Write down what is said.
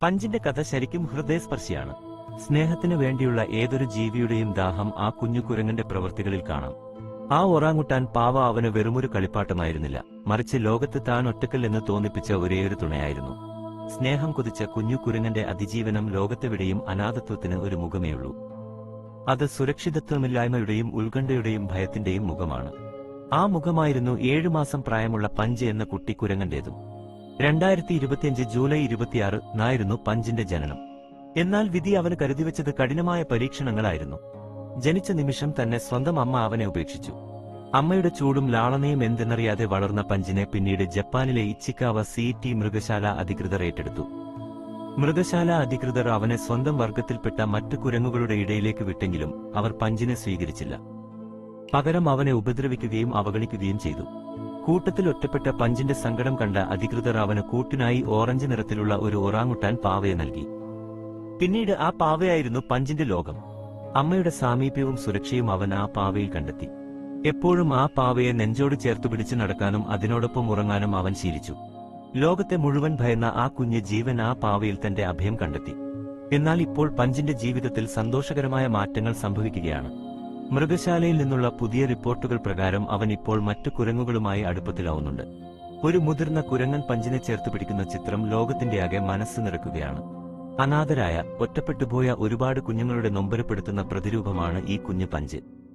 പഞ്ചിന്റെ കഥ ശരിക്കും ഹൃദയസ്പർശിയാണ്. സ്നേഹത്തിനു വേണ്ടിയുള്ള ഏതൊരു ജീവിയുടെയും ദാഹം ആ കുഞ്ഞു കുരങ്ങന്റെ പ്രവൃത്തികളിൽ കാണാം. ആ ഒറാങ്ങുട്ടാൻ പാവ അവന് വെറുമൊരു കളിപ്പാട്ടമായിരുന്നില്ല, മറിച്ച് ലോകത്ത് താൻ ഒറ്റക്കൽ എന്ന് തോന്നിപ്പിച്ച ഒരേയൊരു തുണയായിരുന്നു. സ്നേഹം കൊതിച്ച കുഞ്ഞു കുരങ്ങന്റെ അതിജീവനം ലോകത്തെവിടെയും അനാഥത്വത്തിന് ഒരു മുഖമേയുള്ളൂ. അത് സുരക്ഷിതത്വമില്ലായ്മയുടെയും ഉത്കണ്ഠയുടെയും ഭയത്തിന്റെയും മുഖമാണ്. ആ മുഖമായിരുന്നു 7 മാസം പ്രായമുള്ള പഞ്ച് എന്ന കുട്ടി കുരങ്ങന്റേതും. 2025 ജൂലൈ 26 പഞ്ചിന്റെ ജനനം. എന്നാൽ വിധി അവന് കരുതിവെച്ചത് കഠിനമായ പരീക്ഷണങ്ങളായിരുന്നു. ജനിച്ച നിമിഷം തന്നെ സ്വന്തം അമ്മ അവനെ ഉപേക്ഷിച്ചു. അമ്മയുടെ ചൂടും ലാളനയും എന്തെന്നറിയാതെ വളർന്ന പഞ്ചിനെ പിന്നീട് ജപ്പാനിലെ ഇച്ചിക്കാവ CT മൃഗശാല അധികൃതർ ഏറ്റെടുത്തു. മൃഗശാല അധികൃതർ അവനെ സ്വന്തം വർഗത്തിൽപ്പെട്ട മറ്റു കുരങ്ങുകളുടെ ഇടയിലേക്ക് വിട്ടെങ്കിലും അവർ പഞ്ചിനെ സ്വീകരിച്ചില്ല. പകരം അവനെ ഉപദ്രവിക്കുകയും അവഗണിക്കുകയും ചെയ്തു. കൂട്ടത്തിൽ ഒറ്റപ്പെട്ട പഞ്ചിന്റെ സങ്കടം കണ്ട അധികൃതർ അവന് കൂട്ടിനായി ഓറഞ്ച് നിറത്തിലുള്ള ഒരു ഒറാങ്ങുട്ടാൻ പാവയെ നൽകി. പിന്നീട് ആ പാവയായിരുന്നു പഞ്ചിന്റെ ലോകം. അമ്മയുടെ സാമീപ്യവും സുരക്ഷയും അവൻ ആ പാവയിൽ കണ്ടെത്തി. എപ്പോഴും ആ പാവയെ നെഞ്ചോട് ചേർത്തു പിടിച്ചു നടക്കാനും അതിനോടൊപ്പം ഉറങ്ങാനും അവൻ ശീലിച്ചു. ലോകത്തെ മുഴുവൻ ഭയന്ന ആ കുഞ്ഞ് ജീവൻ ആ പാവയിൽ തന്റെ അഭയം കണ്ടെത്തി. എന്നാൽ ഇപ്പോൾ പഞ്ചിന്റെ ജീവിതത്തിൽ സന്തോഷകരമായ മാറ്റങ്ങൾ സംഭവിക്കുകയാണ്. മൃഗശാലയിൽ നിന്നുള്ള പുതിയ റിപ്പോർട്ടുകൾ പ്രകാരം അവൻ ഇപ്പോൾ മറ്റു കുരങ്ങുകളുമായി അടുപ്പത്തിലാവുന്നുണ്ട്. ഒരു മുതിർന്ന കുരങ്ങൻ പഞ്ചിനെ ചേർത്ത് പിടിക്കുന്ന ചിത്രം ലോകത്തിന്റെയാകെ മനസ്സ് നിറയ്ക്കുകയാണ്. അനാഥരായ, ഒറ്റപ്പെട്ടുപോയ ഒരുപാട് കുഞ്ഞുങ്ങളുടെ നൊമ്പരപ്പെടുത്തുന്ന പ്രതിരൂപമാണ് ഈ കുഞ്ഞ് പഞ്ച്.